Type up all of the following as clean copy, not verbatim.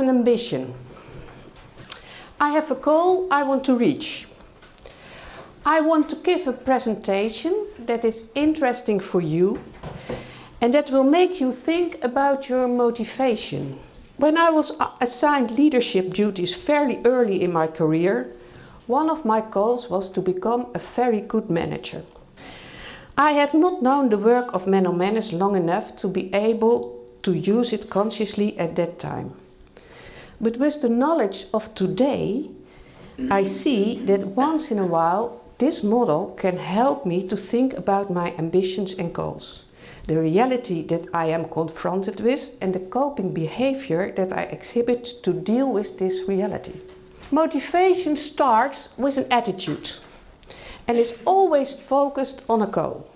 an ambition. I have a goal I want to reach. I want to give a presentation that is interesting for you and that will make you think about your motivation. When I was assigned leadership duties fairly early in my career, one of my goals was to become a very good manager. I have not known the work of man on manners long enough to be able to use it consciously at that time. But with the knowledge of today, I see that once in a while this model can help me to think about my ambitions and goals, the reality that I am confronted with and the coping behavior that I exhibit to deal with this reality. Motivation starts with an attitude and is always focused on a goal.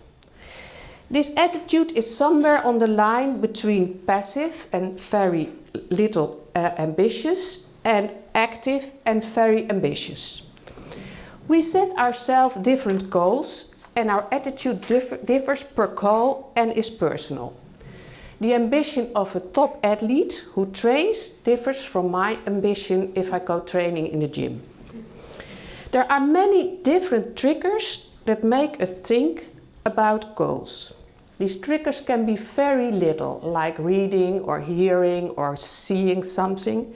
This attitude is somewhere on the line between passive and very little ambitious and active and very ambitious. We set ourselves different goals and our attitude differs per goal and is personal. The ambition of a top athlete who trains differs from my ambition if I go training in the gym. There are many different triggers that make us think about goals. These triggers can be very little, like reading or hearing or seeing something,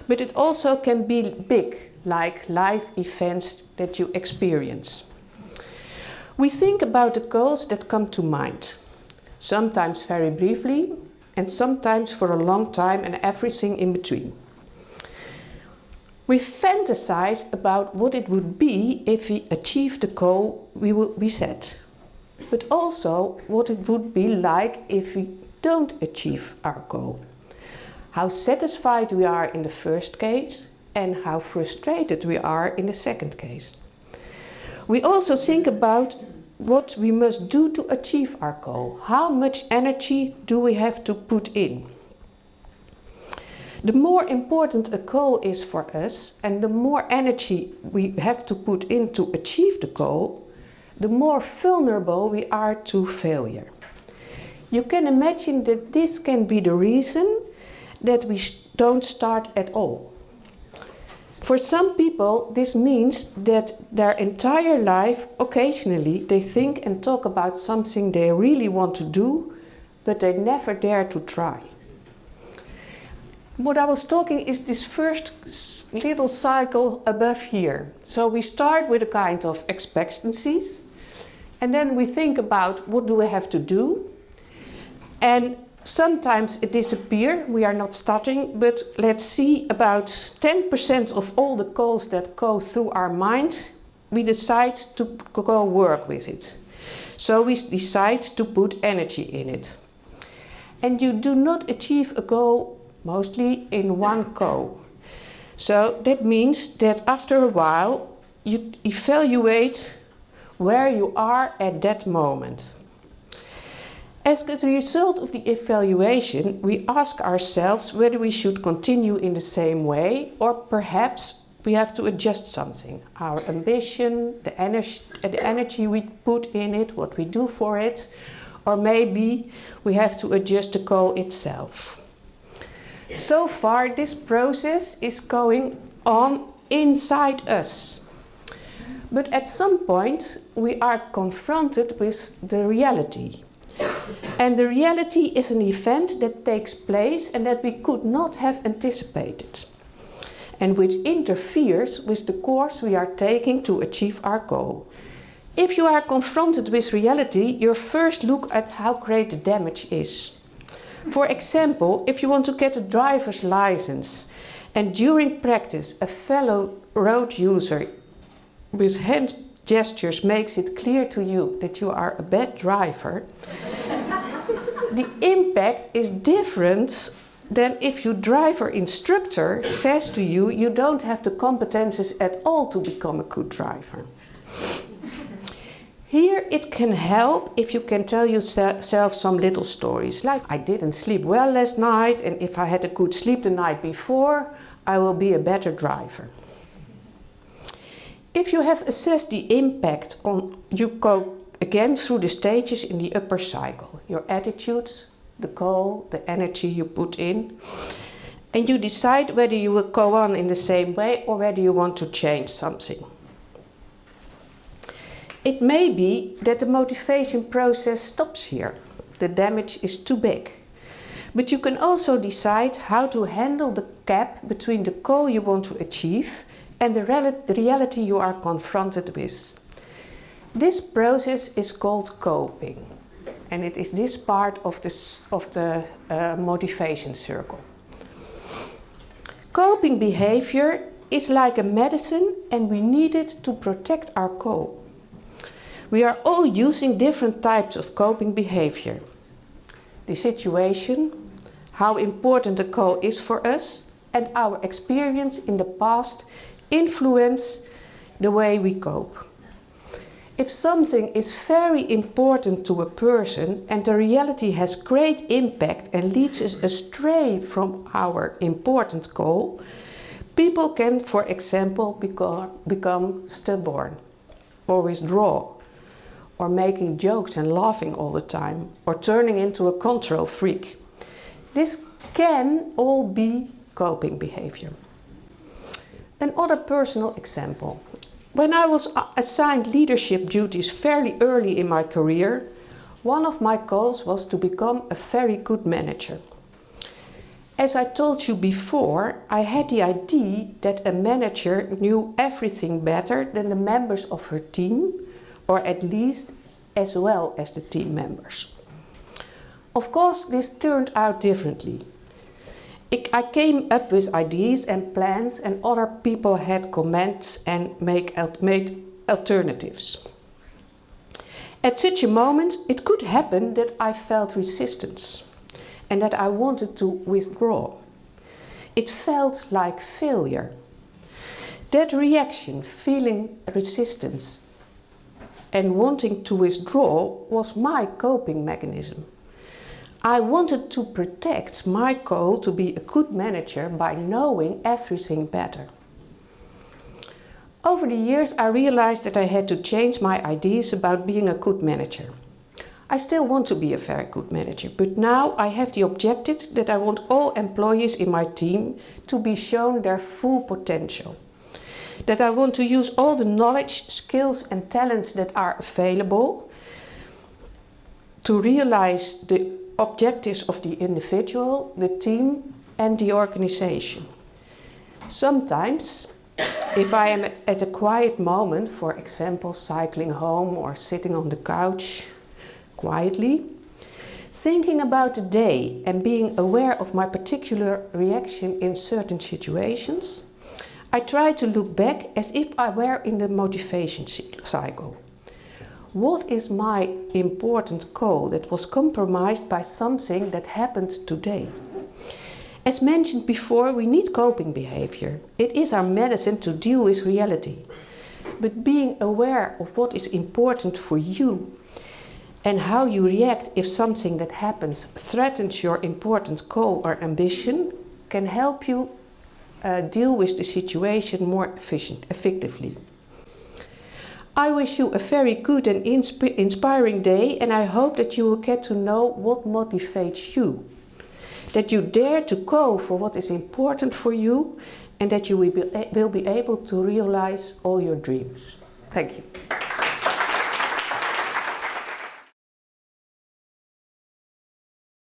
but it also can be big, like life events that you experience. We think about the goals that come to mind, sometimes very briefly and sometimes for a long time and everything in between. We fantasize about what it would be if we achieved the goal we set, but also what it would be like if we don't achieve our goal. How satisfied we are in the first case and how frustrated we are in the second case. We also think about what we must do to achieve our goal. How much energy do we have to put in? The more important a goal is for us and the more energy we have to put in to achieve the goal, the more vulnerable we are to failure. You can imagine that this can be the reason that we don't start at all. For some people, this means that their entire life, occasionally, they think and talk about something they really want to do, but they never dare to try. What I was talking is this first little cycle above here. So we start with a kind of expectancies, and then we think about what do we have to do, and sometimes it disappears, we are not starting, but let's see, about 10% of all the goals that go through our minds, we decide to go work with it. So we decide to put energy in it. And you do not achieve a goal mostly in one go. So that means that after a while you evaluate where you are at that moment. As a result of the evaluation, we ask ourselves whether we should continue in the same way or perhaps we have to adjust something. Our ambition, the energy we put in it, what we do for it, or maybe we have to adjust the goal itself. So far, this process is going on inside us. But at some point, we are confronted with the reality. And the reality is an event that takes place and that we could not have anticipated, and which interferes with the course we are taking to achieve our goal. If you are confronted with reality, you first look at how great the damage is. For example, if you want to get a driver's license and during practice a fellow road user with hand gestures makes it clear to you that you are a bad driver, the impact is different than if your driver instructor says to you, you don't have the competences at all to become a good driver. Here it can help if you can tell yourself some little stories, like I didn't sleep well last night and if I had a good sleep the night before, I will be a better driver. If you have assessed the impact you go again through the stages in the upper cycle, your attitudes, the goal, the energy you put in. And you decide whether you will go on in the same way or whether you want to change something. It may be that the motivation process stops here. The damage is too big. But you can also decide how to handle the gap between the goal you want to achieve and the reality you are confronted with. This process is called coping, and it is this part of the motivation circle. Coping behavior is like a medicine, and we need it to protect our goal. We are all using different types of coping behavior. The situation, how important the goal is for us, and our experience in the past influence the way we cope. If something is very important to a person and the reality has great impact and leads us astray from our important goal, people can, for example, become stubborn or withdraw, or making jokes and laughing all the time, or turning into a control freak. This can all be coping behavior. Another personal example. When I was assigned leadership duties fairly early in my career, one of my goals was to become a very good manager. As I told you before, I had the idea that a manager knew everything better than the members of her team, or at least as well as the team members. Of course, this turned out differently. I came up with ideas and plans, and other people had comments and made alternatives. At such a moment, it could happen that I felt resistance and that I wanted to withdraw. It felt like failure. That reaction, feeling resistance and wanting to withdraw, was my coping mechanism. I wanted to protect my goal to be a good manager by knowing everything better. Over the years, I realized that I had to change my ideas about being a good manager. I still want to be a very good manager, but now I have the objective that I want all employees in my team to be shown their full potential. That I want to use all the knowledge, skills and talents that are available to realize the objectives of the individual, the team and the organization. Sometimes, if I am at a quiet moment, for example cycling home or sitting on the couch quietly, thinking about the day and being aware of my particular reaction in certain situations, I try to look back as if I were in the motivation cycle. What is my important goal that was compromised by something that happened today? As mentioned before, we need coping behavior. It is our medicine to deal with reality. But being aware of what is important for you and how you react if something that happens threatens your important goal or ambition can help you deal with the situation more effectively. I wish you a very good and inspiring day, and I hope that you will get to know what motivates you. That you dare to go for what is important for you, and that you will be able to realize all your dreams. Thank you.